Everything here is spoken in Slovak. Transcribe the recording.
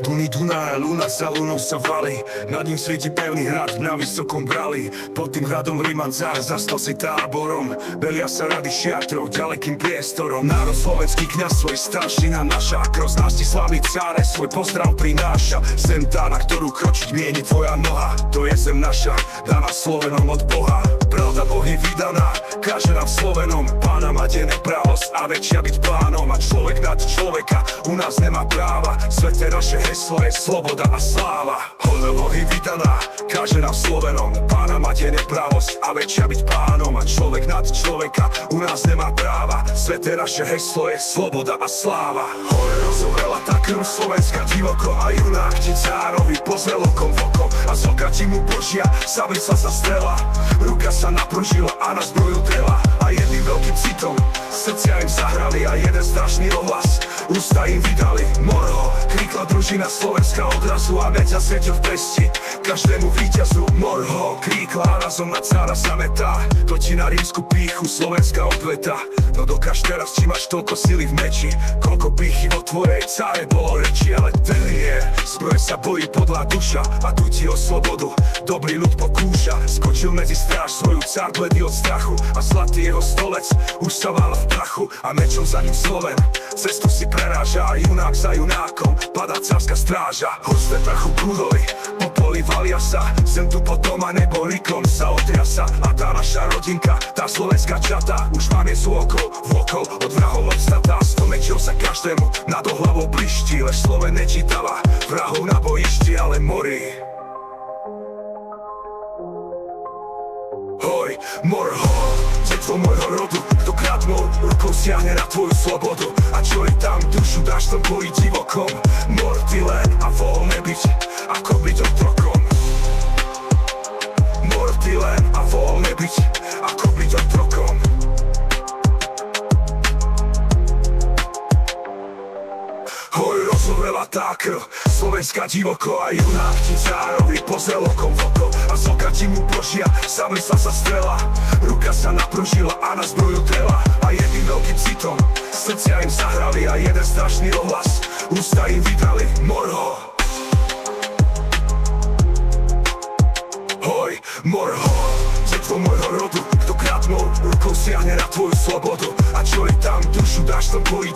Duny Dunaj, Luna za lunou sa valí, nad ním svieti pevný hrad na vysokom brali. Pod tým hradom Rimanzár zastal si táborom, belia sa rady šiatrov ďalekým priestorom. Národ slovenský kňaz svoj staršina naša, kroz násti slavný cáre svoj pozdrav prináša. Zem tá, na ktorú kročiť mieni tvoja noha, to je zem naša, daná Slovenom od Boha. Pravda Bohy vydaná, káže nám Slovenom, Pána mať je neprávosť a väčšia byť pánom. A človek nad človeka u nás nemá práva, svete naše heslo je sloboda a sláva. Pravda Bohy vydaná, káže nám Slovenom, Pána mať je neprávosť a väčšia byť pánom. A človek nad človeka u nás nemá práva, svete naše heslo je sloboda a sláva. Hore rozovrela tá krv Slovenska divoko a junák ti cárovi pozrel okom v oko. A z oka ti mu Božia zavisla sa strela, ruka sa napružila a na zbroju drela. A jedným veľkým citom srdcia im zahrali a jeden strašný ohlas ústa im vydali. Morho, kríkla družina Slovenska odrazu a meď zasvietil v pesti každému víťazu. Morho, kríkla razom na cára zametá, to ti na rímsku pýchu Slovenská odveta. No dokáž teraz, či máš toľko sily v meči, koľko pýchy vo tvojej cáre bolo reči. Ale ten je, zbroj sa bojí podľa duša a tu ti o slobodu dobrý ľud pokúša. Skočil medzi stráž svoju cár bledý od strachu a zlatý jeho stolec už sa vál v prachu. A mečom za ním Sloven cestu si preráža a junák za junákom padá cárska stráža. Husté prachu prúdoli, po poli valia sa, zem tu potom a nebo rikom sa otriasa. A tá naša rodinka, tá slovenská čata už vám je zvôkol, vôkol od vrahov odstatá. 100 mečov sa každému nad hlavou bliští, lež Sloven nečítava vrahov na bojišti, ale morí. Hoj, morho, detvo môjho rodu, kto kradnul, rukou siahne na tvoju slobodu. A čo je tam, dušu dáš tom boji divokom. Mor ty len a voľné byť, ako byť otrokom. Mor ty len a voľné byť, ako byť otrokom. Hoj, rozovrela tá krv Slovenská divoko a junák ti cárovi pozrel okom v oko. A z oka ti mu Božia zamysla sa strela, ruka sa napružila a na zbroju drela. A jedným veľkým citom srdcia im zahrali a jeden strašný ohlas ústa im vydali. Morho, hoj, morho, detvo môjho rodu, kto kradnul, rukou siahne na tvoju slobodu. A čo je tam, dušu dáš tom boji